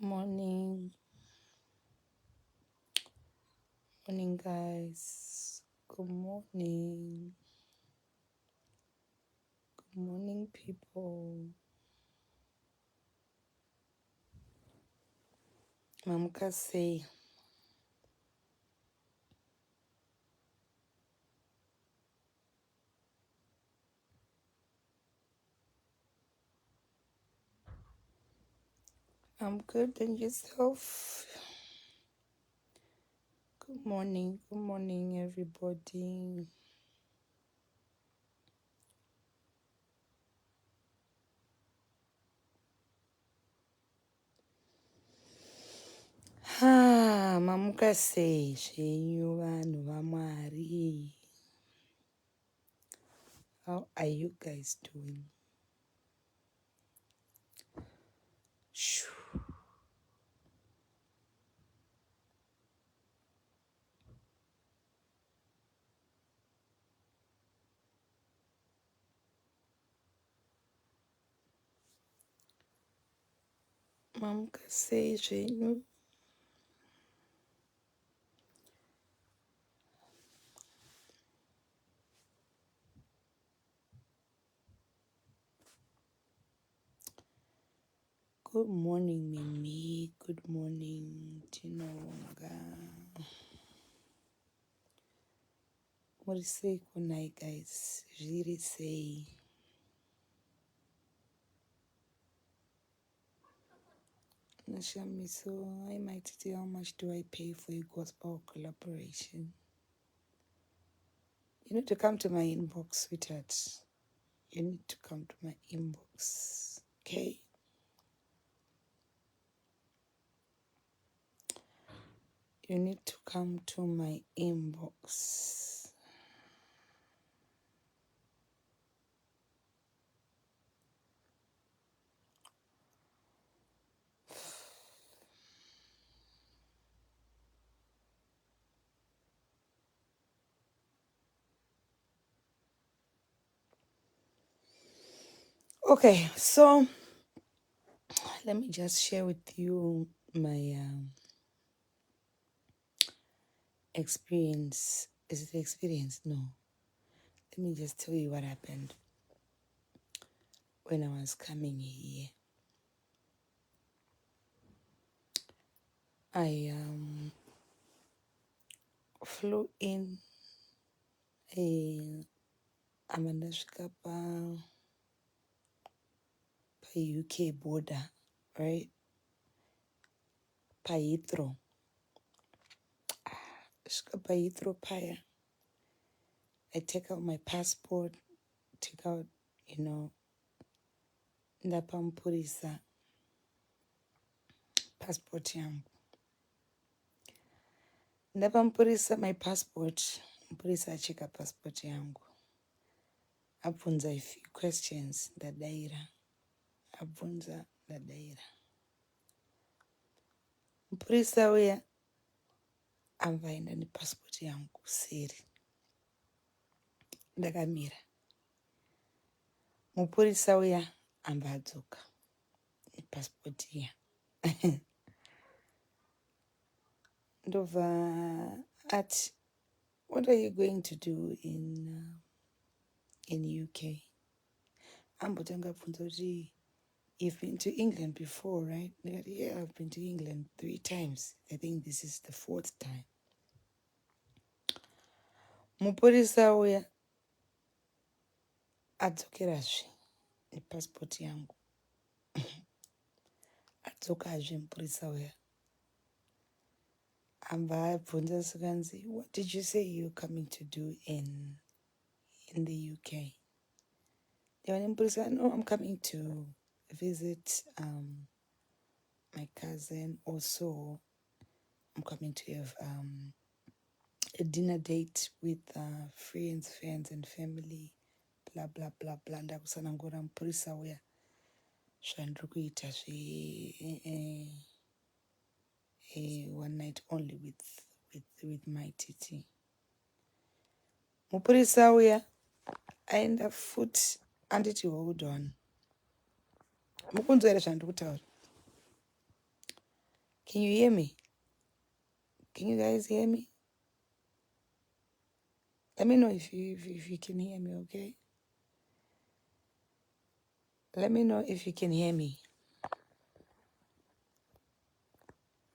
Morning, morning, guys. Good morning, good morning, people. Mamukase, I'm good, and yourself? Good morning, everybody. Mamukase, zvenyu vanhu vaMwari. How are you guys doing? Shoo. Mamukase, zvenyu. Good morning, Mimi. Good morning, Tinonga. What do you say good night, guys? Really say. Nashami, so I might tell how much do I pay for your gospel collaboration? You need to come to my inbox, sweetheart. You need to come to my inbox. Okay? You need to come to my inbox. Okay, so let me just share with you my experience. Is it experience? No. Let me just tell you what happened when I was coming here. I flew in amandasvika pa-UK border, right? Pa-Heathrow. Svika pa-Heathrow paya. I take out my passport, take out, ndapamupurisa passport yangu. Ndapamupurisa my passport, mupurisa acheka passport yangu. Abvunza a few questions, ndadaira. Abvunza, ndadaira. Mupurisa uya amvaenda nepassport yangu kuseri. Ndakamira. Mupurisa uya ambadzoka nepassport iya. Ndobva ati, what are you going to do in UK? Ambotanga bvunza kuti, you've been to England before, right? Yeah, I've been to England 3 times. I think this is the 4th time. Mupurisa uya adzokerazve nepassport yangu. Adzokazve mupurisa uya. Amba abvunza sikanzi, what did you say you're coming to do in the UK? No, I'm coming to visit my cousin. Also, I'm coming to have a dinner date with friends, fans, and family. Blah blah blah blah. Ndakusanangura mupurisa uya zvandiri kuita one night only with Mai Tt. Mupurisa uya aenda futi anditi hold on. Mukunzwa here zvandiri kutaura? Can you hear me? Can you guys hear me? Let me know if you can hear me, okay? Let me know if you can hear me.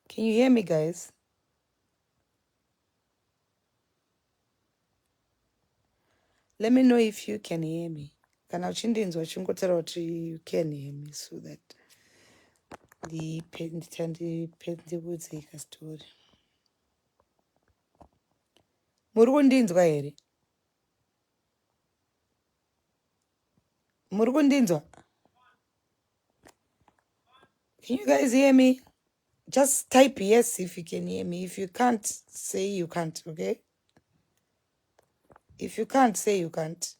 Can you hear me, guys? Let me know if you can hear me. Kana uchindinzwa chingotara kuti you can hear me so that ndipendibudze story. Muri kundinzwa here? Muri kundinzwa? Can you guys hear me? Just type yes if you can hear me. If you can't, say you can't, okay? If you can't, say you can't.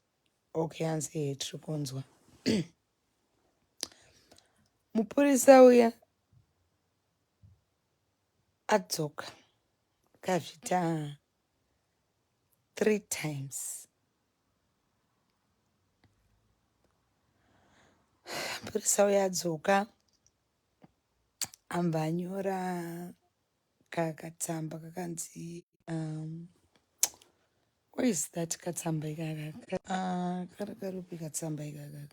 Okay, and say trikunzwa. Mupurisa uya adzoka kazvita 3 times. Mupurisa uya adzoka amba anyora katsamba kakanzi what is that katsamba ikaka? Karakarupi katsamba ikaka.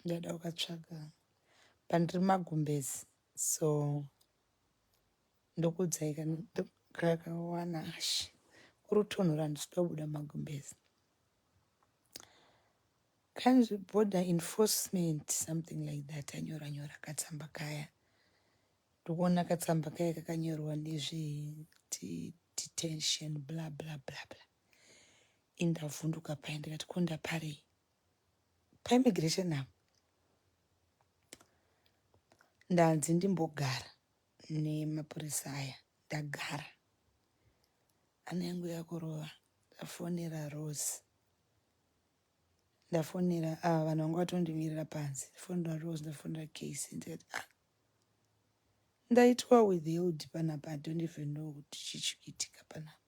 Ndada ukatsvaga. Pandiri magumbezi. So ndokudzaika kakawana ashi. Kurutonhora ndisida kubuda magumbezi. Kanzi border enforcement, something like that. Anyora katsamba kaya. Ndokuona katsamba kaya kakanyorwa nezve detention blah blah blah blah. Indavhunduka paya ndikati konda parei. Pa immigration now. Ndanzi ndimbogara nemapurisa aya. Ndagara. Ana yangu yakurova. Ndafonera Rose. Ndafonera vanhu vanga vatondimirira panzi. Ndafonera Rose, ndafonera Casey. Ndikati ndaitwa withheld panapa. I don't even know kuti chichikuitika panapa.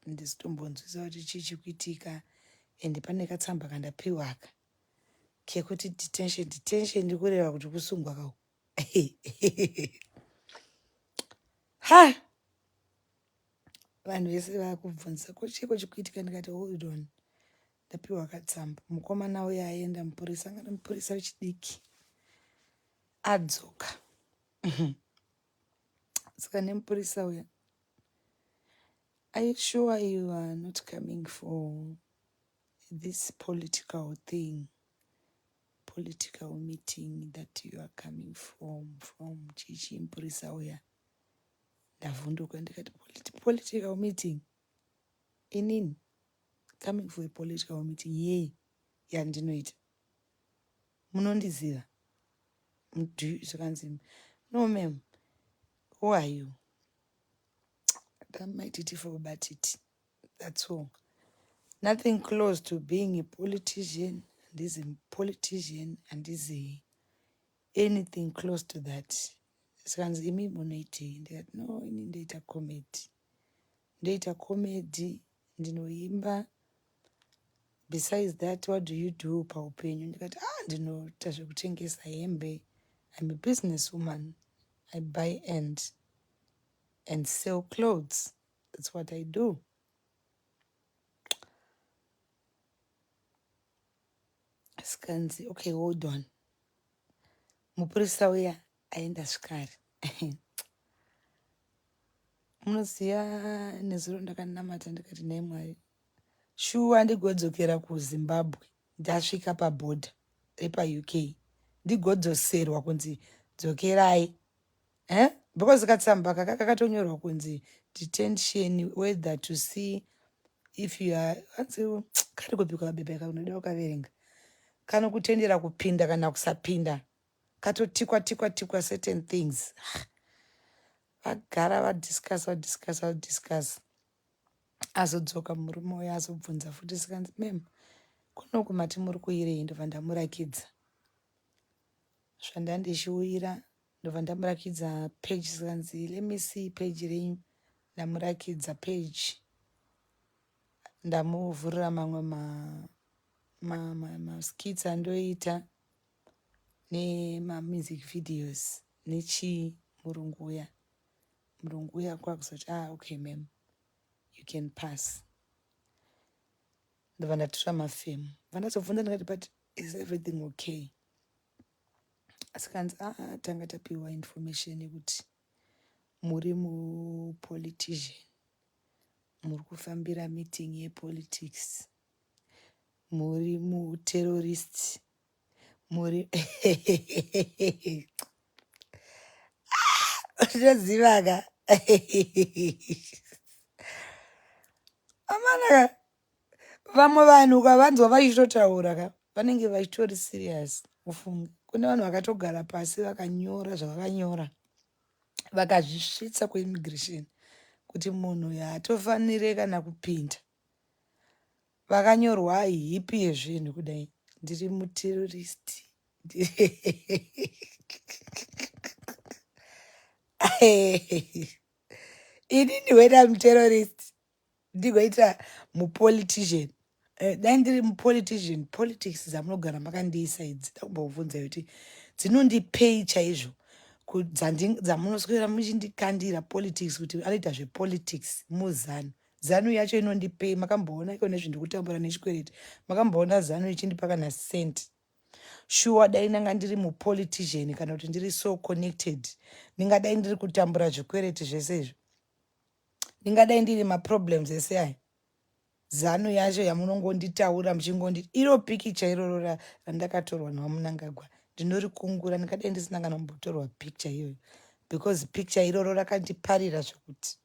Ndisitombonzwisa kuti chichikuitika. Ende pane katsamba kandapiwa aka. Kekuti detention ndikureva kuti kusungwa kawo. Ha! Vanhu vese vakubvunza kochiko chikuitika, ndikati hold on. Ndapiwa katsamba. Mukomana uya aenda mupurisa, ngana mupurisa wechidiki. Adzoka. Saka nemupurisa uya. Are you sure you are not coming for this political thing? Political meeting that you are coming from chichi mupurisa uya. Ndavhunduka ndikati political meeting. Inini? Coming for a political meeting. Yay. Yandinoita. Munondiziva. No, ma'am. Who are you? That Mai Tt for about it. That's all. Nothing close to being a politician. This is a politician and this is anything close to that. Skanzi imi munoitei. No, ini ndoita comedy. Ndoita comedy. Ndinoimba. Besides that, what do you do paupenyu? Ndikati ndinoita zvekutengesa hembe. I'm a businesswoman. I buy and sell clothes. That's what I do. Skanzi, okay, hold on. Mupurisa uya aenda zvikari. Munoziva nezuro ndakanamata ndikati naye Mwari. Shuwa ndigodzokera kuZimbabwe. Ndasvika pabhodha repa-UK. Ndigodzoserwa kunzi dzokerai. Because katsamba kakatonyorwa kunzi detention, whether to see if you are kari kupika bebe kaunoda ukaverenga. Kana kutendera kupinda kana kusapinda. Katotikwa certain things. Vagara vadiscuss. Azodzoka murume uya azobvunza futi sikanzi mem. Kunoku mati muri kuirei ndobva ndamurakidza. Zvandandishuwira ndobva ndamurakidza page sikanzi let me see page renyu. Ndamurakidza page. Ndamuvhurira mamwe ma skits andoita nema music videos nechi murungu uya kwakuzoti okay ma'am, you can pass. Ndobva ndatora mafemu. Vandazobvunza ndikati but is everything okay? Asi kanzi tanga tapiwa information yekuti muri mupolitician, muri kufambira meeting yepolitics, muri muterrorist, muri ndinozivaga amanaka vamwe vanhu ukavanzwa vachitotaura ka vanenge vachitori serious. Ufunge kune vanhu vakatogara pasi vakanyora zvavakanyora vakazvisvitsa kuimmigration kuti munhu uyu haatofanire kana kupinda. Vakanyorwa hipi yezvinhu kudai, ndiri muterrorist inini when I'm terrorist ndigoita mupolitician. Dai ndiri mupolitician, politics dzamunogara makandiisa idzi ndakumbobvunza kuti dzinondipei chaizvo dzamunoswera muchindikandira politics kuti anoita zvepolitics muzanu. Zanu yacho inondipei. Makamboona iko nezvindikutambura nechikwereti, makamboona zanu ichindipa kana senti. Sure dai ndanga ndiri mupolitician kana kuti ndiri so connected, ndingadai ndiri kutambura zvikwereti zvese izvo, ndingadai ndiri maproblems ese aya. Zanu yacho yamunongonditaura muchingonditi iro pikicha iroro randakatorwa naMunangagwa ndinorikungura, ndingadai ndisina kana kumbotorwa picture iyoyo because picture iroro rakandiparira zvokuti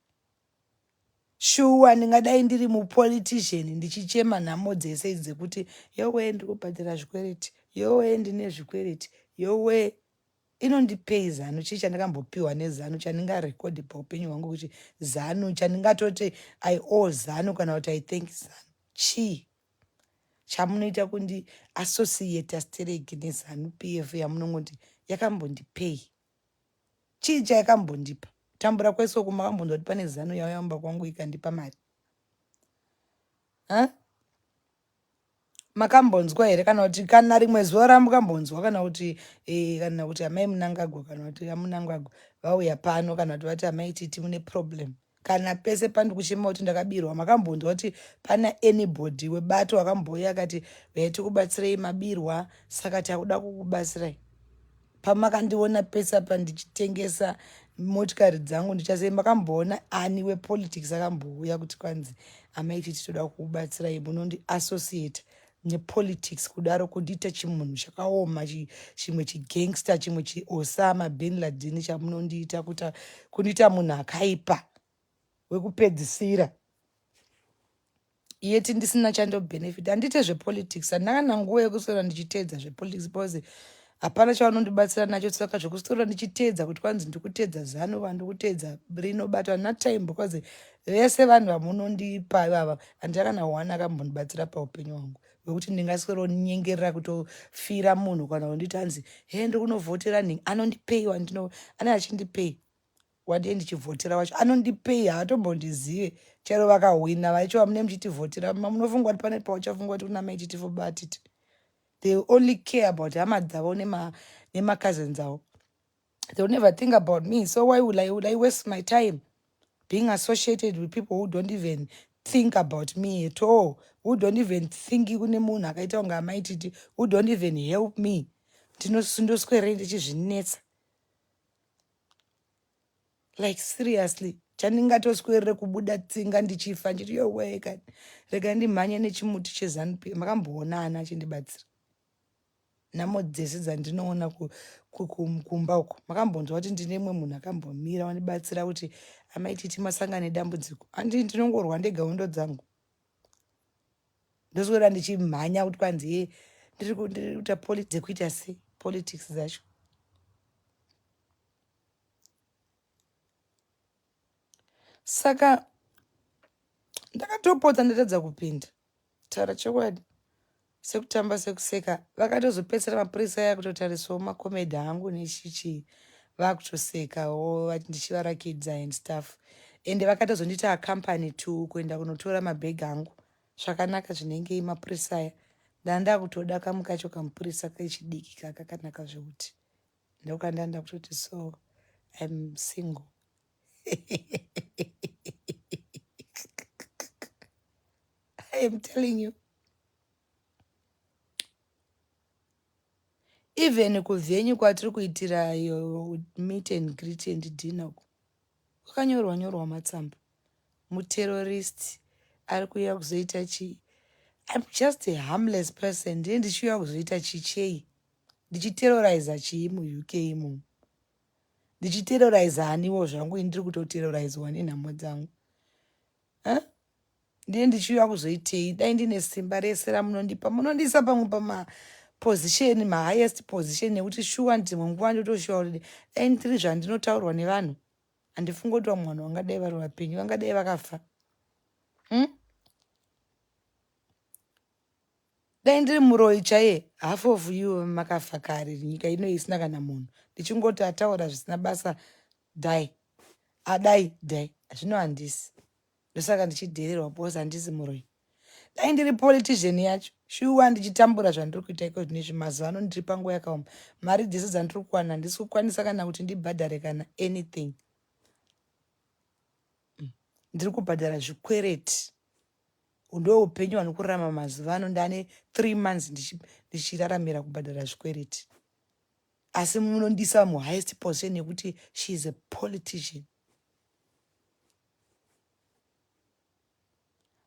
shuwa ndingadai ndiri mupolitician ndichichema nhamo dzese idzi dzekuti yowe ndikubhadhira zvikwereti, yowe ndine zvikwereti, yowe inondipei zanu. Chii chandakambopiwa nezanu chandingarekodhi paupenyu hwangu kuti zanu chandingatoti I owe zanu kana kuti I thank zanu? Chii chamunoita kundi associate stereki nezanu PF yamunongoti yakambondipei? Chii chayakambondipa? Tambura kwese uku makambondoti pane zanu yauyamba kwangu ikandipa mari? Makambonzwa here kana kuti kana rimwe zuva ramukambonzwa kana kuti amai Munangagwa kana kuti aMunangagwa vauya pano kana kuti vati Mai Tt mune problem? Kana pese pandikuchema kuti ndakabirwa makambonzwa kuti pana anybody webato wakambouya akati tikubatsirei mabirwa saka takuda kukubatsirai? Pamakandiona pesa pandichitengesa motikari dzangu ndichasei makamboona ani wepolitics akambouya kuti kwanzi Mai Tt toda kukubatsirai munondi associate nepolitics kudaro kundiita chimunhu chakaoma chimwe chigangster chimwe chiOsama bin Laden chamunondiita kuti kundiita munhu akaipa wekupedzisira yeti ndisina chandobenefit. Handite zvepolitics, handakana nguva yekuswera ndichiteedza zvepolitics because hapana chavanondibatsira nacho, saka zvekuswera ndichiteedza kuti kwanzi ndikuteedza zanu vandikuteedza rinobatwa handina time because vese vanhu vamunondipa ivava handakana one akambondibatsira paupenyu hwangu wekuti ndingaswera nyengerera kutofira munhu kana kunditi hanzi ndiri kunovhotera nhingi anondipeiwa ani achindipei wadei ndichivhotera wacho anondipei haatombondizive chero vakahwina vaicho mune muchitivhotera munofunga kuti pane pauchafunga kuti kuna Mai Tt for batiti. They only care about hama dzavo nemacousins avo. They will never think about me. So why would I waste my time being associated with people who don't even think about me at all, who don't even think kune munhu akaita kunga Mai Tt, who don't even help me? Ndoswere ndichizvinetsa. Like seriously, chandingatoswerere kubuda tsinga ndichifa nditi yowe kani rega ndimhanye nechimuti chezanu PF. Makamboona ana achindibatsira nhamo dzese dzandinoona kumba uko. Makambonzwa kuti ndine mumwe munhu akambomira wandibatsira kuti Mai Tt masangana nedambudziko? Handi ndinongorwa ndega hondo dzangu, ndoswera ndichimhanya kuti kwanzi ndiri kuita dzekuita sei politics dzacho. Saka ndakatopota ndatadza kupinda taura chokwadi sekutamba sekuseka. Vakatozopedzisira mapurisa aya kutotarisawo makomedhi angu nechichi vakutosekawo ndichivarakidza and stuff, ende vakatozondita akampani to kuenda kunotora mabhegi angu zvakanaka zvinenge mapurisa aya. Ndanda kutoda kamukacho kamupurisa kechidiki kakakanaka zvekuti ndokandanda kutoti so I'm single. I am telling you. Even kuvhenyu kwatiri kuitira yo meet and greet and dinner kwakanyorwa matsamba. Muterrorist ari kuuya kuzoita chi. I'm just a harmless person. Ndiye ndichiuya kuzoita chichei. Ndichiterrorize chii muUK imo. Ndichiterrorize haniwo zvangu ndiri kutoterrorizwa nenhamo dzangu. Ndiye ndichiuya kuzoitei. Dai ndine simba rese ramunondipa. Munondiisa pamwe pamaposition, mahighest position nekuti shuwa ndimwe nguva ndotoshuwa kuti dai ndiri zvandinotaurwa nevanhu. Handifungi kuti vamwe vanhu vangadai vari vapenyu, vangadai vakafa. Dai ndiri muroyi chaiye, half of you makafa kare, nyika ino isina kana munhu. Ndichingoti ataura zvisina basa, dai. Adai, dai. Zvino handisi. Ndosaka ndichidheererwa because handisi muroyi. Dai ndiri politician yacho, shuwa ndichitambura zvandiri kuita iko zvinezvi mazuva ano ndiri panguva yakaoma. Mari dzese dzandiri kuwana handisi kukwanisa kana kuti ndibhadhare kana anything. Ndiri kubhadhara zvikwereti. Ndo upenyu hwani kurarama mazuva ano ndane 3 months ndichiraramira kubhadhara zvikwereti. Asi munondiisa muhighest position yekuti she is a politician.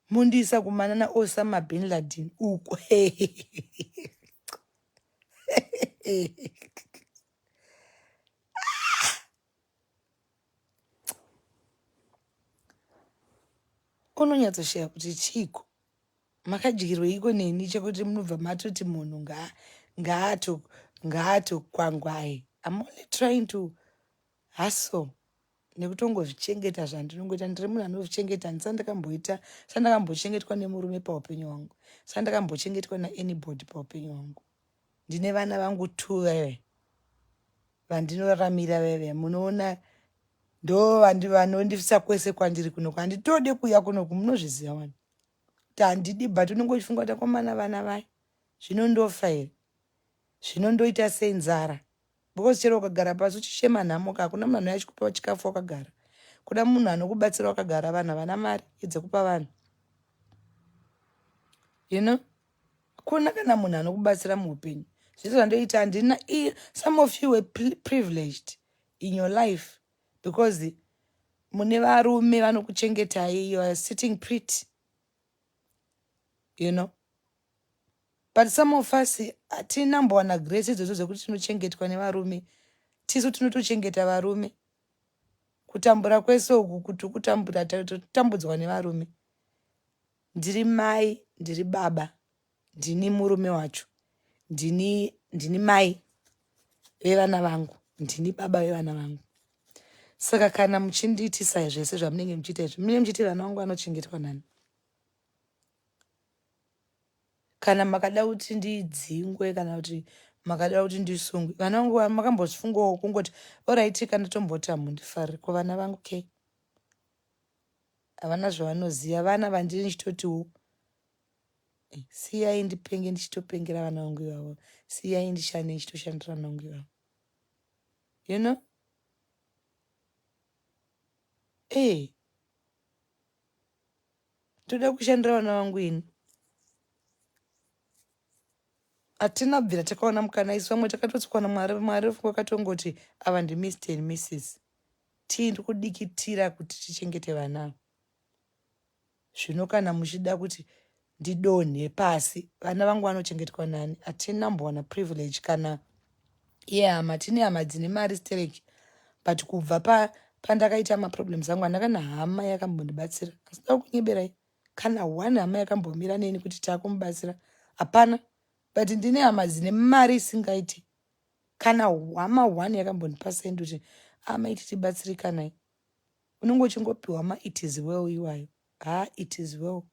Mundiisa kumanana Osama bin Laden uko. Unonyatsoshaya kuti chiko makadyirwa iko neni chekuti munobva matoti munhu ngaato kwangwaye. I'm only trying to hustle nekutongozvichengeta zvandinongoita. Ndiri munhu anozvichengeta. Sandakambochengetwa nemurume paupenyu hwangu. Sandakambochengetwa naanybody paupenyu hwangu. Ndine vana vangu 2 veve vandinoramira veve. Munoona ndo vanondifisa kwese kwandiri kunoku. Handitode kuuya kunoku, munozviziva wani. Kuti handidi but unongochifunga kuti komana vana vai zvinondofa here, zvinondoita senzara. Because chero ukagara pasi uchishema nhamo hakuna munhu anouya achikupa chikafu wakagara. Kuda munhu anokubatsira wakagara. Vanhu havana mari dzekupa vanhu. You know? Hakuna kana munhu anokubatsira muupenyu. Zvese zvandoita handina. Some of you were privileged in your life because mune varume vanokuchengetai. You are sitting pretty. You know? But some of us hatina mbowana grace idzodzo dzekuti tinochengetwa nevarume. Tisu tinotochengeta varume. Kutambura kwese uku kuti kutambura tambudzwa nevarume. Ndiri mai, ndiri baba, ndini murume wacho. Ndini mai vevana vangu, ndini baba vevana vangu. Saka kana muchindiitisa zvese zvamunenge muchiita izvi, munenge muchiti vana vangu vanochengetwa nani? Kana makada kuti ndidzingwe kana kuti makada kuti ndisungwe, vana vangu makambozvifungawo kungoti alright kana tombota mundifari kuvana vangu ke. Havana zvavanoziva. Vana vandiri ndichitotiwo siyai ndipenge ndichitopengera vana vangu ivavo. Siyai ndishande ndichitoshandira vana vangu ivavo. You know? Toda kushandira vana vangu ini. Hatina bvira takaona mukana isu vamwe takatotsikwana Mwari wakatongoti ava ndiMr and Mrs. Tindi kudikitira kuti tichengete vana. Zvino kana muchida kuti ndidonhe pasi, vana vangu vanochengetwa nani? Hatina mbowana privilege kana hama. Tine hama dzine mari stereki. But kubva pandakaita maproblems angu handakana hama yakambondibatsira. Asida kunyeberai. Kana 1 hama yakambomira neni kuti takumubatsira. Hapana. But ndine hama dzine mari isingaiti. Kana hama 1 yakambondipa sendi kuti Mai Tt tibatsirikanai. Unongo uchingopiwa ma it is well iwayo. It is well.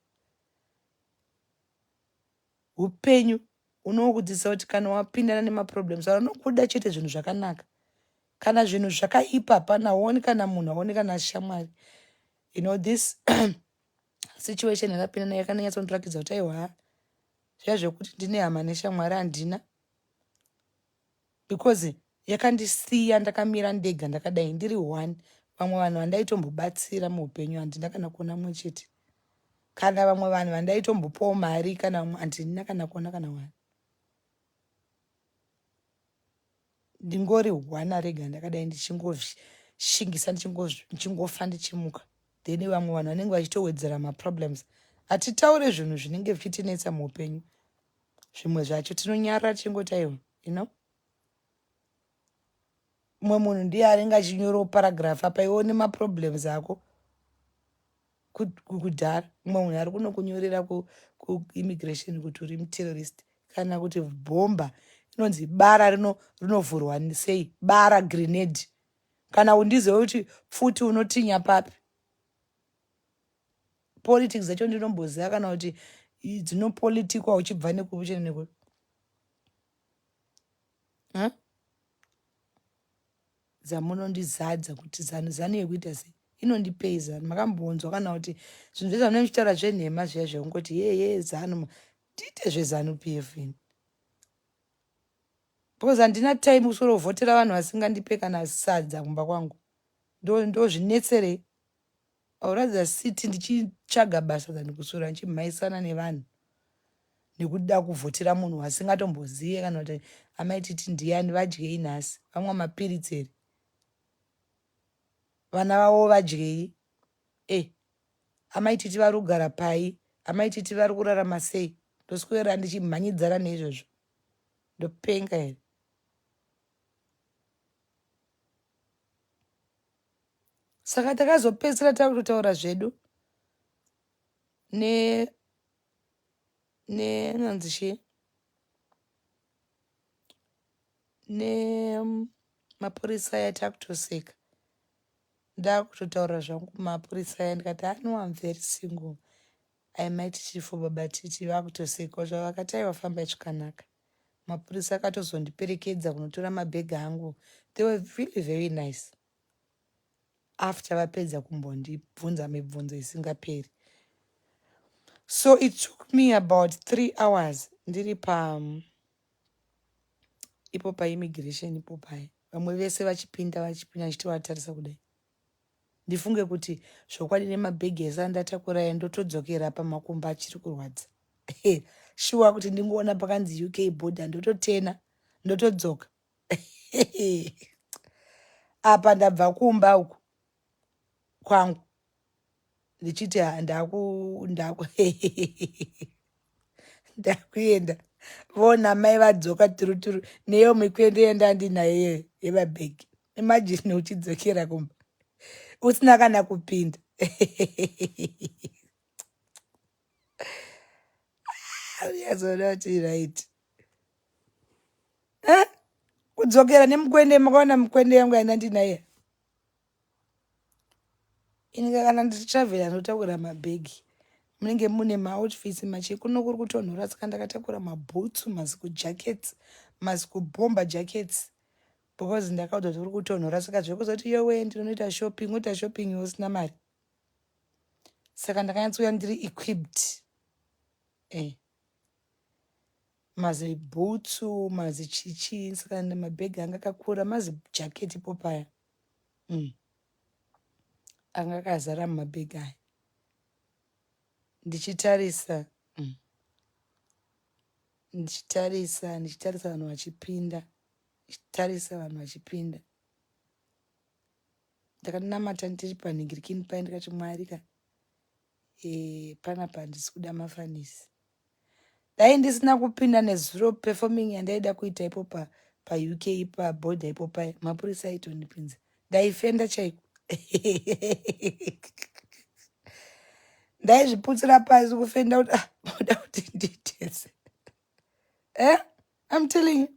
Upenyu unokudzidzisa kuti kana wapindana nemaproblems anokuda chete zvinhu zvakanaka. Kana zvinhu zvakaipa hapana, haoni kana munhu, haoni kana shamwari. You know, this situation yakapinda nayo yakanyatsondirakidza kuti aiwa zviya zvekuti ndine hama neshamwari handina. Because yakandisiya ndakamira ndega ndakadai ndiri 1. Vamwe vanhu vandaitombobatsira muupenyu handina kana kuona mumwe chete, kana vamwe vanhu vandaitombopawo mari kana handina kana kuona kana 1. Ndingori 1 rega ndakadai ndichingosvingisa ndichingofa ndichimuka. Then vamwe vanhu vanenge vachitowedzera maproblems. Hatitaure zvinhu zvinenge zvichitinetsa muupenyu. Zvimwe zvacho tinonyarara tichingoti aiwa, mumwe munhu ndiye anenge achinyorawo paragraph apa iwo nemaproblems ako kudhara. Mumwe munhu ari kunokunyorera kuimmigration kuti uri muterrorist, kana kuti bhomba inonzi bara rinovhurwa sei, bara grenade, kana undizive kuti pfuti unotinya papi. Politics dzacho ndinomboziva kana kuti dzinopolitikwa uchibva nekuchene nekuti dzamunondizadza kuti zanu yekuita sei inondipeiza. Makambonzwa kana kuti zvinhu zvezvamunenge muchitaura zvenhema zviya zvekungoti yeye zanu tiite zvezanu pf ini, because handina time kusorovhotera vanhu vasingandipe kana sadza kumba kwangu. Ndozvinetserei. Auratidza siti ndichitsvaga basa zani kusura ndichimhaisana nevanhu nekuda kuvhotera munhu wasingatombozive kana kuti Mai Tt ndiani, vadyei nhasi, vamwa mapiritsi here, vana vavo vadyei, Mai Tt vari kugara pai, Mai Tt vari kurarama sei. Ndoswera ndichimhanyidzana neizvozvo, ndopenga here. Saka takazopedzisira takutotaura zvedu nonzi chii, mapurisa aya takutoseka. Ndakutotaura zvangu mapurisa aya ndikati I'm very single, I might Tt for baba Tt vakutoseka zvavakati aivafamba zvakanaka. Mapurisa akatozondiperekedza kunotora mabhegi angu. They were really very nice. After vapedza kumbondibvunza mibvunzo isingaperi. So it took me about 3 hours ndiri ipo paimmigration ipo pai. Vamwe vese vachipinda ndichitovatarisa kudai. Ndifunge kuti zvokwadi nemabhegi ese andatakurai ndotodzokera pamakumba achiri kurwadza. Shuwa kuti ndingoona pakanzi UK border ndototena ndotodzoka. Apa ndabva kumba uku kwangu ndichiti ndakuenda vona mai vadzoka turuturu neyo mikwende yandandinayo yevabhegi. Imagine uchidzokera kumba usina kana kupinda. Yazonoti right. Kudzokera nemukwende, makaona mukwende yangu yandandinayo. Inenge kana ndichitravhera ndotakura mabhegi munenge mune maoutfits mache kuno kuri kutonhora, saka ndakatakura mabhutsu, masiku jackets, masiku bomber jackets, because ndakaudzwa kuti kuri kutonhora. Saka zvekuzoti yowe ndinoita shopping usina mari. Saka ndakanyatsouya ndiri equipped. Mazi bhutsu, mazi chichi, saka mabhegi anga akakura, mazi jacket ipo paya. Anga akazara mumabhegi aya. Ndichitarisa vanhu vachipinda. Ndakanamata ndiri panhingirikini pai ndikati Mwari ka, panapa handisi kuda mafanisi. Dai ndisina kupinda nezuro performing yandaida kuita ipo paUK pabhodha ipo pai, mapurisa aitondipinza. Ndaifenda chaiko. Ndaizviputsira pasi kufenda kuti moda kuti nditese. I'm telling you.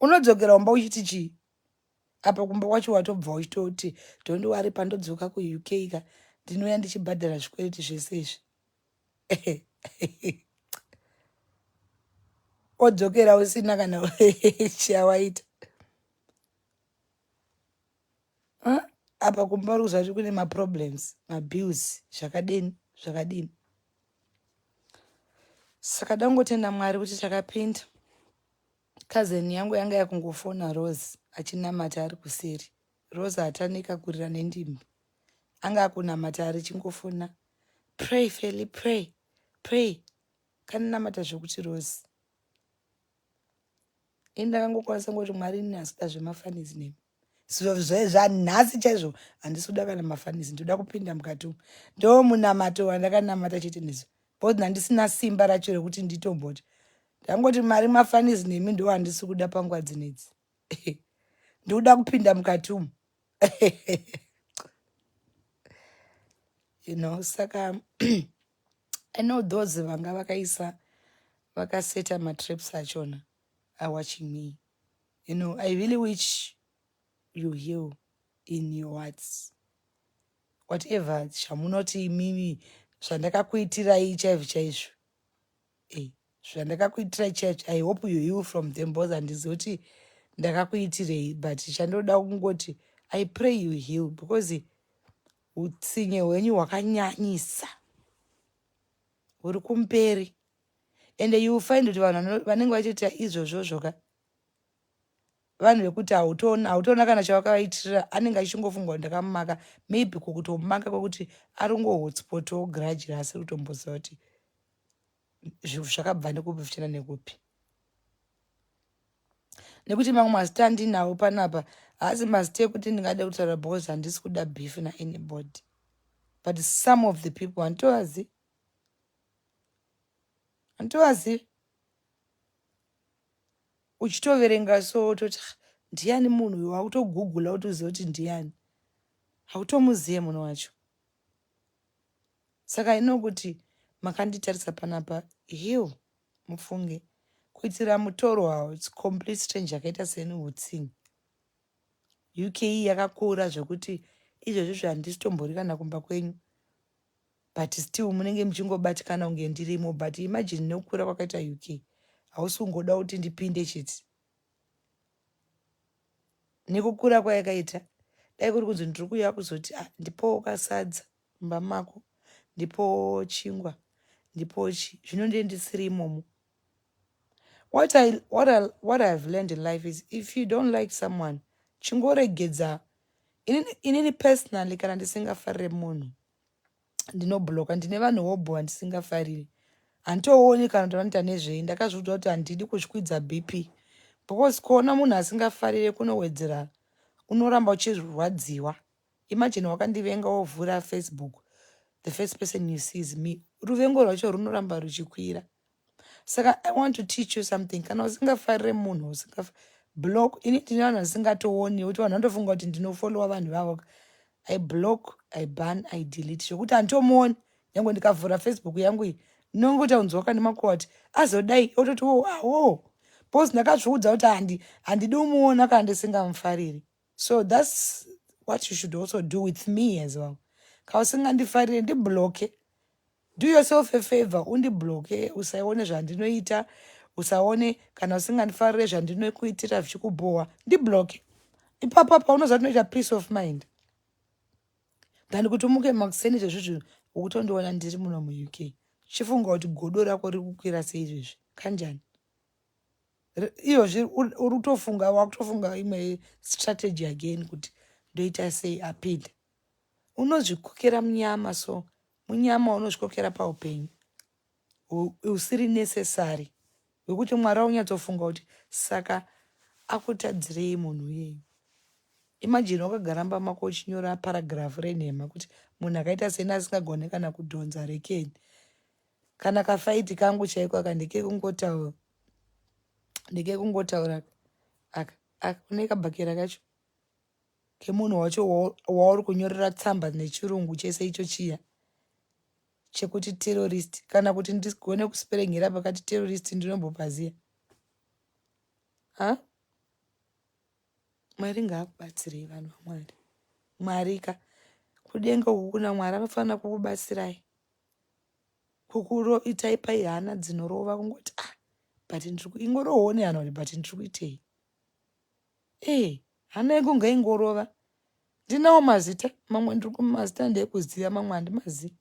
Unodzokera umba uchiti chii? Apa kumba kwacho watobva uchitoti don't worry pandodzoka kuUK ka ndinouya ndichibhadhara zvikwereti zvese izvi. Odzokera usina kana chawaita. Apa kumba uri kuzvati kune maproblems, mabills, zvakadini. Saka dangotenda Mwari kuti takapinda. cousin yangu yanga yakungofona Rose achinamata ari kuseri. Rose hatanika kurira nendimbi. Anga akunamata ari chingofona. Pray, Feli, pray. Pray. Kanamata zvokuti Rose. Indakangokwanisa ngoti Mwari ndinasida zvemafanizi nemi. Zvanhasi chaizvo handisi kuda kana mafanizi, ndoda kupinda mukati umu. Ndo munamato wandakanamata chete nezvo. Both handisina simba racho rekuti nditomboti. Ndangoti mari mafanizi nemi ndo handisi kuda panguva dzinedzi. Ndoda kupinda mukati umu. You know, saka I know those vanga vakaisa vakaseta matrips achona are watching me. You know, I really wish you heal in your hearts. Whatever zvamunoti mimi zvandakakuitirai chaizvo chaizvo. Zvandakakuitirai chaizvo, I hope you heal from them both handizoti ndakakuitirei, but chandoda kungoti I pray you heal because utsinye hwenyu hwakanyanyisa huri kumberi. And you find kuti vanhu vanenge vachiita izvozvozvo ka vanhu vekuti hautoona kana chavakavaitirira, anenge achingofunga kuti ndakamumaka, maybe kukutomumaka kwekuti ari ngohotspotawo grudge asi kutomboziva kuti zvinhu zvakabva nekupi zvichienda nekupi. Nekuti mamwe mazita andinawo panapa haasi mazita ekuti ndingade kutaura because handisi kuda beef naanybody, but some of the people handitovazivi. Uchitoverenga so utoti ndiani munhu uyu, hautogugula utoziva kuti ndiani, hautomuzive munhu wacho. Saka inokuti makanditarisa panapa, heal mufunge kuitira mutoro wawo, it's complete strange yakaita seni hutsingi. UK yakakura zvekuti izvozvo handisi tombori kana kumba kwenyu, but still munenge muchingobatikana kunge ndirimo. But imagine nekukura kwakaita UK, hausi kungoda kuti ndipinde chete. Nekukura kwayakaita, dai kuri kunzi ndiri kuuya kuzoti ndipowo kasadza mumba mako, ndipowo chingwa, ndipowo chi, zvinonde ndisiri imomo. What I've learned in life is if you don't like someone, chingoregedza. Inini personally kana ndisingafarire munhu ndinobloka. Ndine vanhu wobhuwa ndisingafariri, handitooni kana kuti vanoita nezvei. Ndakazviudza kuti handidi kuzvikwidza BP because kuona munhu asingafarire kunowedzera, unoramba uchirwadziwa. Imagine wakandivenga wovhura Facebook, the first person you see is me, ruvengo rwacho runoramba ruchikwira. Saka I want to teach you something. Kana usingafarire munhu block. Ini ndine vanhu vasingatooni kuti vanhu vandofunga kuti ndinofollowa vanhu vavo. I block, I ban, I delete. Zvokuti handitomuoni. Nyange ndikavhura Facebook yangu iyi, ndinongoti unzwa kandimakuwa kuti azodai ototi awo. Because ndakazviudza kuti handidi kumuona kana ndisingamufariri. So that's what you should also do with me as well. Kana usingandifariri ndibloke. Do yourself a favor, undibloke, usaone zvandinoita, usaone kana usingandifarire zvandinokuitira zvichikubowa, ndibloke. Ipapo paunoziva kuti unoita peace of mind. Than kuti umuke makuseni izvozvo ukutondiona ndiri muno muUK. Chifunga kuti godo rako riri kukwira sei izvezvi. Kanjani? Iyozvi wakutofunga imwe strategy again kuti ndoita sei apinda. Unozvikokera munyama, so munyama unozvikokera paupenyu. Usiri necessary. Wekuti Mwari aunyatsofunga kuti saka akutadzirei munhu iyeye. Imagine wakagara mumba mako uchinyora paragraph renhema kuti munhu akaita seni asingagone kana kudhonza rekeni. Kana kafaiti kangu chaiko aka ndeke kungotaura une kabhakera kacho kemunhu wacho wauri kunyorera tsamba nechirungu chese icho chiya chekuti terrorist. Kana kuti ndigone kusiperengera pakati terrorist ndinombopaziya. Mwari ngaakubatsirei vanhu vaMwari. Mwari kudenga uku kuna Mwari anofanira kukubatsirai. Kukuitai pai hana dzinorova kungoti but ingorohwo nehana kuti but ndiri kuitei. Hana yangu ngaingorova. Ndinawo mazita, mamwe ndiri kumazita ndeekuziva, mamwe handimazivi.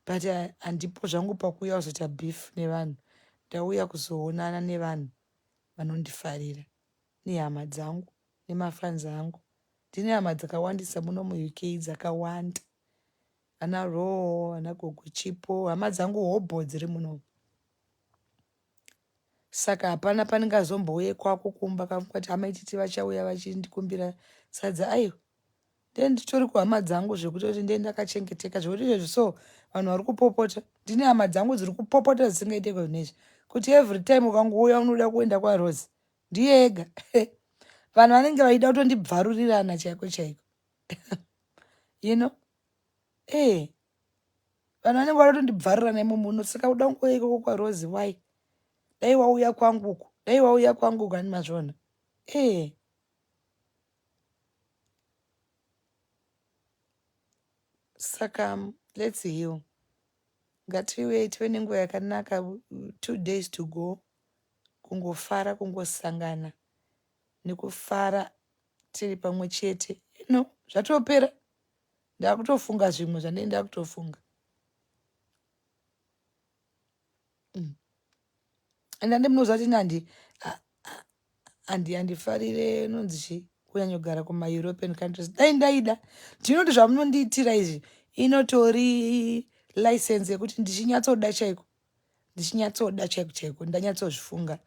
But handipo zvangu pakuuya kuzoita beef nevanhu. Ndauya kuzoonana nevanhu. vanondifarira nehama dzangu nemafans angu. Ndine hama dzakawandisa muno muuk dzakawanda, ana Roho, ana Gogo Chipo, hama dzangu hobho dziri muno. Saka hapana panengazombouye kwako kumba kamuti Mai Tt vachauya vachindikumbira sadza. Aiwa, nditori kuhama dzangu zvekutoti ndakachengeteka zvekuti izvezvi so vanhu vari kupopota. Ndine hama dzangu dziri kupopota zvisingaitiko zvinezvi, kuti every time ukangouya unoda kuenda kwaRose ndiye ega. Vanhu vanenge vaida kutondibvarurirana chaiko chaiko. You know? Vanhu vanenge vada kutondibvarurirana imomo, saka uda kungouya ikoko kwaRose why? Dai wauya kwanguku, dai wauya kwanguku ani mazvona. Saka let's heal. Ngatiwe tive nenguva yakanaka, 2 days to go. Kungofara, kungosangana nekufara tiri pamwe chete. Zvatopera. Ndakutofunga zvimwe zvandinenge ndakutofunga. And handimunoziva kuti handifarire nonzi chii kunyanyogara kuma-European countries. Dai ndaida, ndinoti zvamunondiitira izvi inotori license yekuti ndichinyatsoda chaiko. Ndichinyatsoda chaiko chaiko, ndanyatsozvifunga.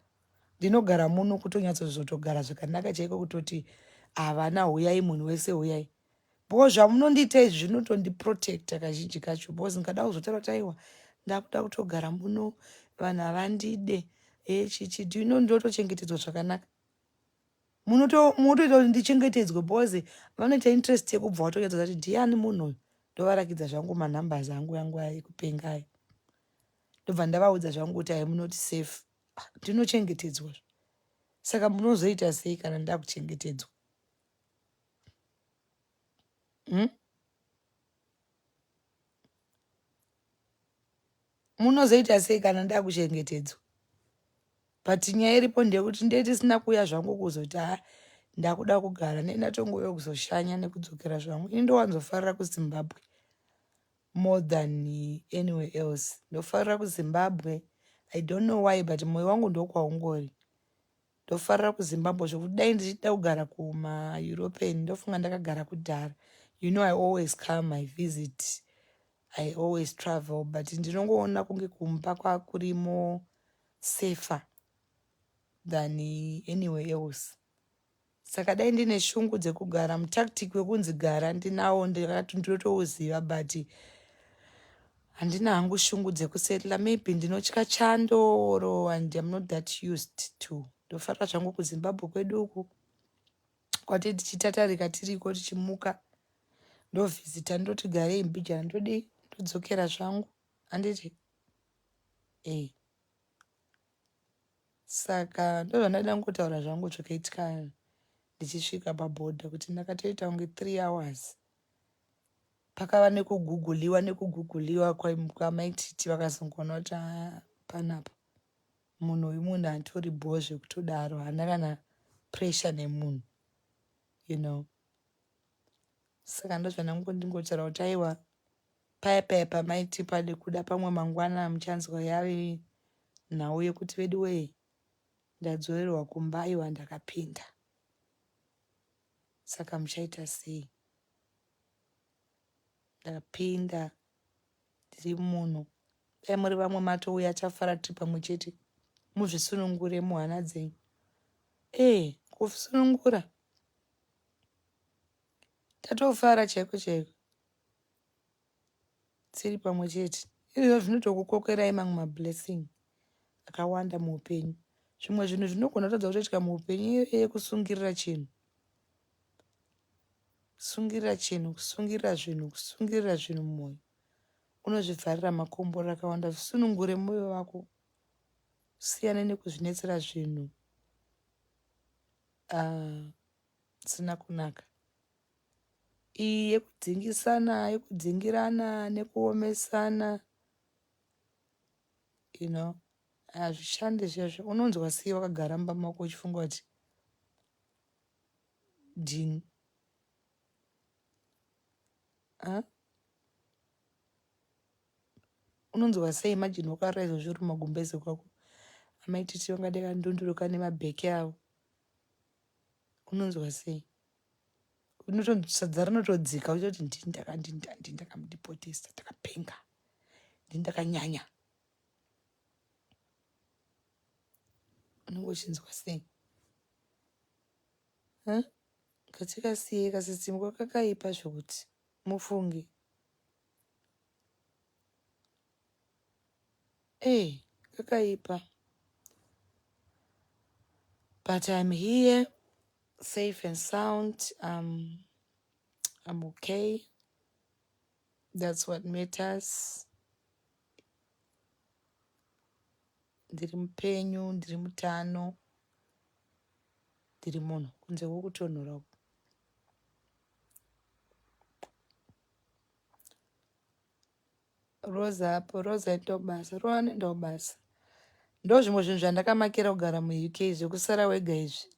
Ndinogara muno kutonyatsozotogara zvakanaka chaiko kutoti havana huyai munhu wese huyai. Because zvamunondiita izvi zvinotondiprotecta kazhinji kacho. Because ndingada kuzotaura kuti aiwa ndakuda kutogara muno, vanhu havandide. Chichi ndotochengetedzwa zvakanaka. Munotoita kuti ndichengetedzwe because vanoita interest yekubva watonyatsoza kuti ndiani munhu uyu. Ndovarakidza zvangu manhambers angu ekupenga aya. Ndobva ndavaudza zvangu kuti I am not safe. Ndinochengetedzwa. Saka munozoita sei kana ndakuchengetedzwa? Munozoita sei kana ndakuchengetedzwa? But nyaya iripo ndeyekuti ndisina kuuya zvangu kuzoti ndakuda kugara, ndatongouya kuzoshanya nekudzokera zvangu. Ini ndowanzofarira kuZimbabwe more than anywhere else. Ndofarira kuZimbabwe. I don't know why, but mwoyo wangu ndokwaungori. Ndofarira kuZimbabwe zvokuti dai ndichida kugara kuma-European ndofunga ndakagara kudhara. You know I always come, I visit, I always travel, but ndinongoona kunge kumba kwakurimo safer than anywhere else. Saka dai ndine shungu dzekugara, mutactic wekunzi gara ndinawo, ndakati ndinotouziva, but handina hangu shungu dzekusetla. Maybe ndinotya chandoro and I'm not that used to. Ndofarira zvangu kuZimbabwe kwedu uku kwati tichitatarika tiriko tichimuka ndovhizita ndoti garei mbijana ndodi ndodzokera zvangu handiti. Saka ndozvandada kungotaura zvangu zvakaitika ndichisvika pabhodha kuti ndakatoita kunge 3 hours. Pakava nekuguguliwa kwaMai Tt vakazongoona kuti panapa munhu uyu munhu hatori bhoo zvekutodaro, haana kana pressure nemunhu, you know. Saka ndozvandingotaura kuti aiwa paya paMai Tt pade kuda pamwe mangwana muchanzwa yave nhau yekuti vedu wee ndadzorerwa kumba, aiwa ndakapinda. Saka muchaita sei? Ndapinda ndiri muno. Dai muri vamwe matouya tafara tiri pamwe chete, muzvisunungure muhana dzenyu. Kusunungura tatofara chaiko chaiko tiri pamwe chete. Izvozvo zvinotokukokerai mamwe mablessing akawanda muupenyu. Zvimwe zvinhu zvinogona kutadza kutoitika muupenyu yekusungirira chinhu. Kusungirira chinhu, kusungirira zvinhu mumwoyo. Unozvivharira makombora akawanda. Zvisunungure mwoyo wako. Siyane nekuzvinetsera zvinhu zvisina kunaka. Iyi yekudzingisana, yekudzingirana, nekuomesana, you know, hazvishandi izvozvo. Unonzwa sei wakagara mumba mako uchifunga kuti dhini. Unonzwa sei imagine wakarara izvozvo uri mumagumbeze kwako. Mai Tt vangadeka ndunduruka nemabheki avo. Unonzwa sei? Sadza rinotodzika uchiti ndakamudipotesa, ndakapenga, ndakanyanya. Unenge uchinzwa sei? Katikasiye kasitsimwa kakaipa zvokuti mufunge. Kakaipa. But I'm here, safe and sound. I'm okay. That's what matters. Ndiri mupenyu, ndiri mutano, ndiri munhu. Kunze kwokutonhora uku. Rosa apo, Rosa enda kubasa. Rosa anoenda kubasa. Ndo zvimwe zvinhu zvandakamakira kugara muUK, zvekusara wega izvi.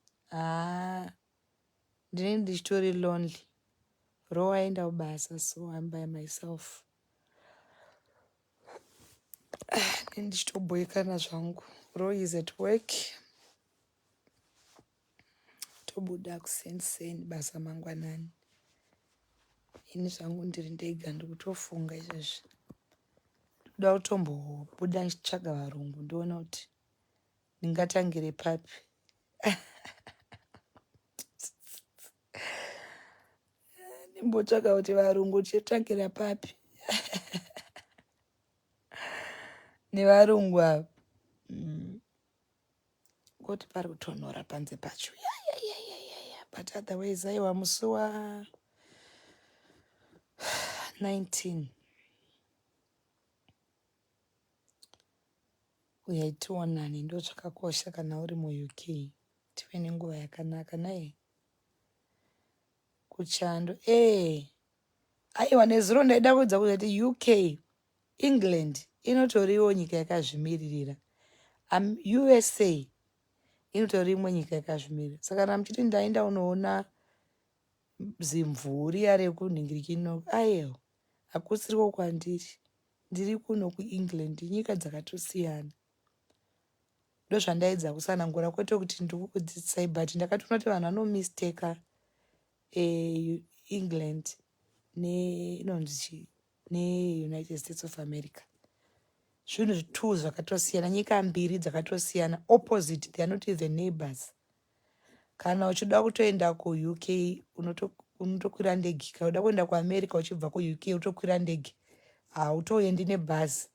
Ndinenge ndichitori lonely. Rosa aenda kubasa, so I'm by myself. Ndichitoboekana zvangu. Rosa is at work. Tobuda kuseni basa mangwanani. Ini zvangu ndiri ndega ndikutofunga izvezvi. Ndoda kutombobuda ndichitsvaga varungu ndiona kuti ndingatangire papi. Ndimbotsvaga kuti varungu tichitangira papi. Nevarungu ava. Kuti pari kutonhora panze pacho. But otherwise aiwa musi wa 19 uyai tionane, ndo zvakakosha kana uri muUK. Tive nenguva yakanaka naye. Kuchando. Aiwa nezuro ndaida kuudza kuti UK, England inotoriwo nyika yakazvimiririra. USA inotori imwe nyika yakazvimiririra. Saka kana muchiti ndaenda unoona zimvuri yare kunhingirikino, aiwa hakusiriwo kwandiri. Ndiri kuno kuEngland, nyika dzakatosiyana. Ndo zvandaidza kusanangura, kwete kuti ndikukudzidzisai, but ndakatoona kuti vanhu vanomisteka England neUnited States of America. Zvinhu two zvakatosiyana, nyika mbiri dzakatosiyana, opposite, they are not even neighbors. Kana uchida kutoenda kuUK unotokwira ndege. Kana uda kuenda kuAmerica uchibva kuUK utokwira ndege. Hautoendi nebhazi.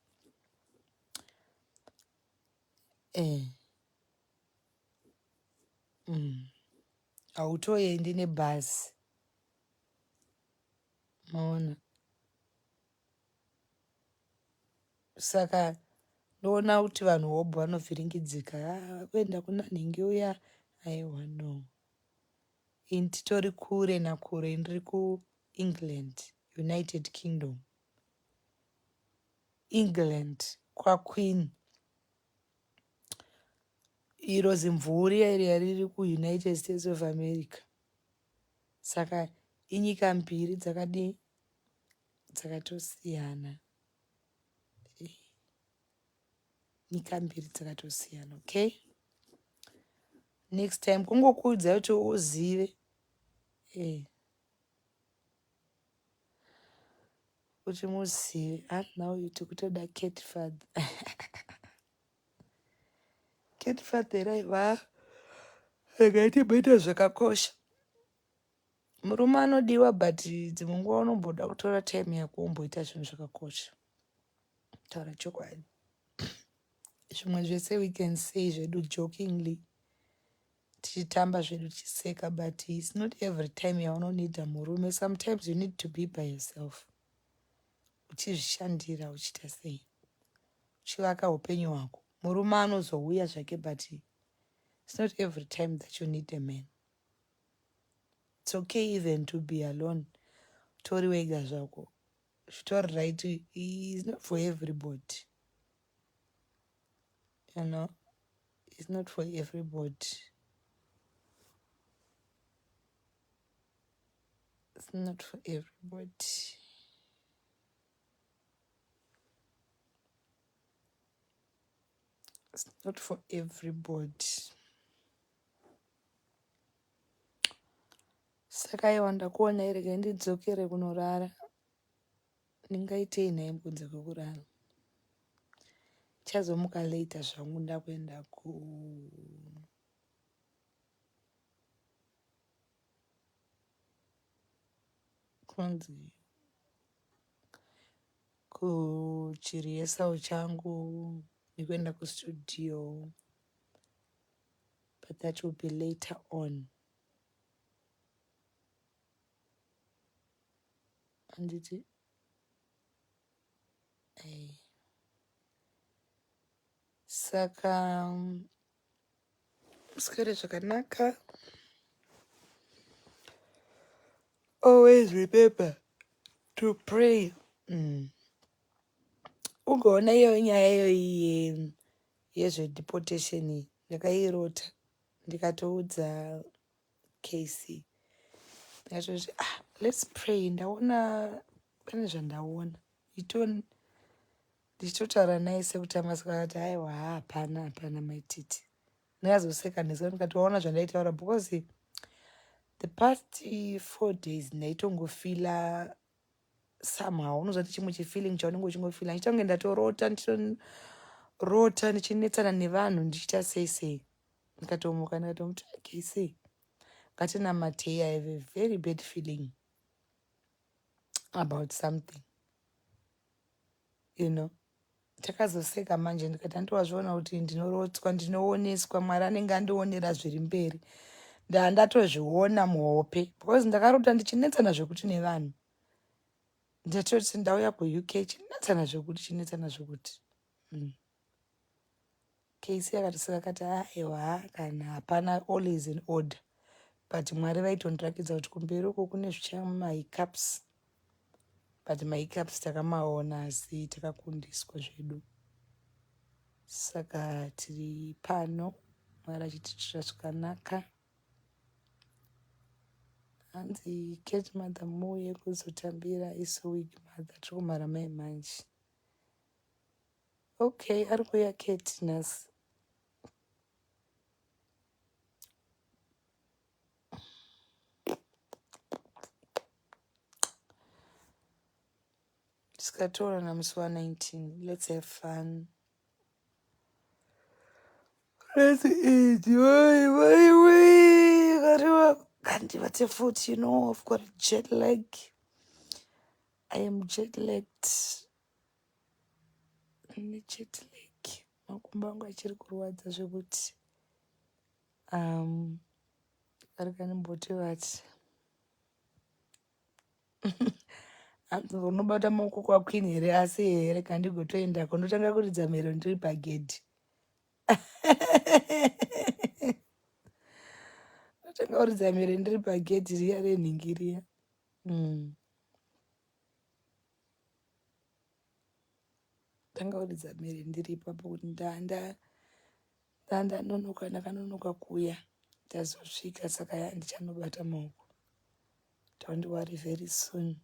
Hautoendi nebhazi. Maona. Saka ndoona kuti vanhu hobho vanovhiringidzika. Kuenda kuna nhingi uya. Aiwa no. Ini titori kure nakure, ndiri kuEngland, United Kingdom. England kwaQueen. Iro zimvuri riri kuUnited States of America. Saka inyika mbiri dzakatosiyana. Nyika mbiri dzakatosiyana, okay? Next time kungokuudza kuti uzive. Kuti muzive. Now iti kutoda cat father. Cat father aiva. Akaiti mboita zvakakosha. Murume anodiwa, but dzimwe nguva unomboda kutora time yako umboita zvinhu zvakakosha. Taura chokwadi. Zvimwe zvese we can say zvedu jokingly. Tichitamba zvedu tichiseka, but it's not every time yaunonida murume. Sometimes you need to be by yourself. Uchizvishandira uchita sei. Uchivaka upenyu hwako. Murume anozouya zvake, but it's not every time that you need a man. It's okay even to be alone. Tori wega zvako. Tori right, it's not for everybody. You know, it's not for everybody. It's not for everybody. It's not for everybody. Saka iwa ndakuona irege ndidzokere kunorara. Ndingaitei nhaye kunze kwekurara. Chazomuka later zvangu ndakuenda kunzi kuchirihesal changu nekuenda kustudio, but that will be later on. Anditi saka muswere zvakanaka. Always remember to pray. Ugoona iyo nyaya iyo yezvedeportation ndakairota ndikatoudza Casey. Ndikatoti let's pray. Ndaona pane zvandaona. Ndichitotaura naye sekutama akati aiwa hapana Mai Tt. Ndakazoseka neso ndikati waona zvandaitaura because the past 4 days ndaitongofila somehow. Unozoti chimwe chifeeling chaunenge uchingofila. Ndichonge ndatorota ndichinetsana nevanhu ndichita sei. Ndikatomuka ndikatomuti Casey, ngatinamatei. I have a very bad feeling about something, takazoseka manje ndikati handowazviona kuti ndinorotswa, ndinooneswa. Mwari anenge andionera zviri mberi. Ndatozviona muhope because ndakarota ndichinetsana zvekuti nevanhu. Ndatoti ndauya kuUK chinetsana zvekuti Casey akatiseka akati aiwa kana hapana, all is in order. But Mwari vaitondirakidza kuti kumberi uko kune mahiccups, but mahiccups takamaona asi takakundiswa zvedu. Saka tiri pano, Mwari achitiitira zvakanaka. Hanzi Cat Mother muuye kuzotambira isu Wig Mother, tiri kumhara mai manje. Okay, ari kuuya Cat nhasi. Tikataurana musi wa19. Let's have fun. Let's enjoy. Kandivate futhi, I've got a jet lag. I am jet lagged. Jet lag. Makumbo angu achiri kurwadza zvekuti. Arikanimbote vati. Unobata maoko kwaQueen here asi here kandigotoenda kundotanga kuridza mhero ndiri pagedhi. Ndotanga kuridza mhero ndiri pagedhi riya renhingi riya. Tanga kuridza mhero ndiri ipapo kuti ndanonoka, ndakanonoka kuuya ndazosvika, saka handichanobata maoko. Don't worry, very soon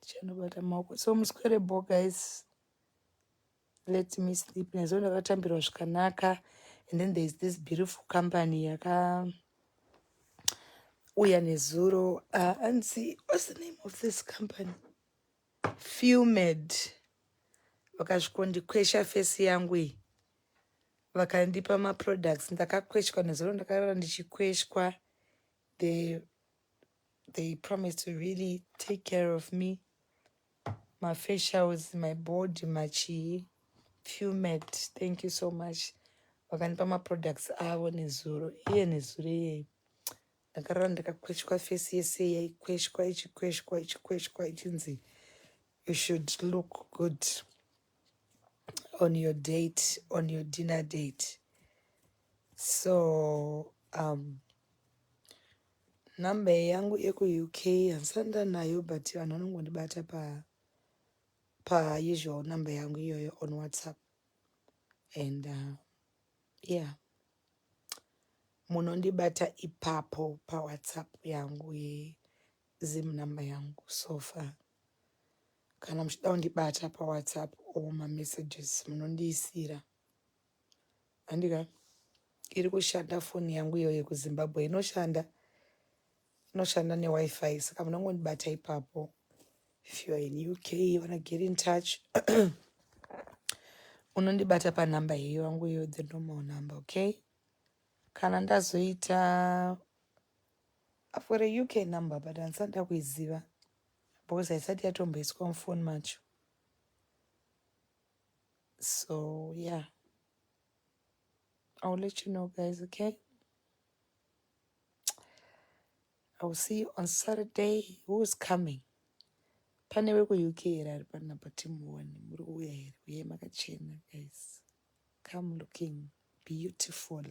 ndichanobata maoko. So musquarable guys, let me sleep. Nezo ndakatambirwa zvakanaka. And then there's this beautiful company yakauya nezuro. And see, what's the name of this company? Fumed. Vakazvikondikwesha face yangu iyi. Vakandipa maproducts. Ndakakweshwa nezuro, ndakarara ndichikweshwa. They promised to really take care of me. My facials, my body, my chi. Fumed. Thank you so much. Vakandipa maproducts avo nezuro. Iye nezuro iye. Ndakarara ndakakweshwa face yese yaikweshwa ichikweshwa ichinzi you should look good on your date, on your dinner date. So number yangu yekuUK handisanda nayo, but vanhu vanongondibata pa usual number yangu iyoyo on WhatsApp. And yeah, munondibata ipapo pa WhatsApp yangu Zim number yangu so far. Kana muchida kundibata pa WhatsApp or mamessages munondiisira. Andika iri kushanda foni yangu iyo yekuzimbabwe inoshanda newifi, saka munongondibata ipapo. If you are in UK, you wanna get in touch, unondibata panhamba hiyo yangu iyo, the normal number, okay? Kana ndazoita, I've got a UK number but handisanda kuiziva because haisati yatomboiswa mufoni macho. So yeah, I'll let you know, guys, okay? I will see you on Saturday. Who's coming? Pane weku-UK here ari panapa, timuone. Muri kuuya here? Uyai makachena, guys. Come looking beautiful.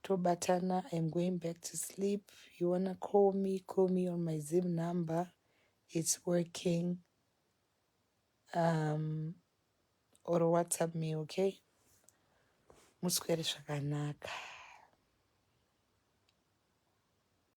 Tobatana, I'm going back to sleep. You wanna call me on my Zim number. It's working. Or WhatsApp me, okay? Muswere zvakanaka.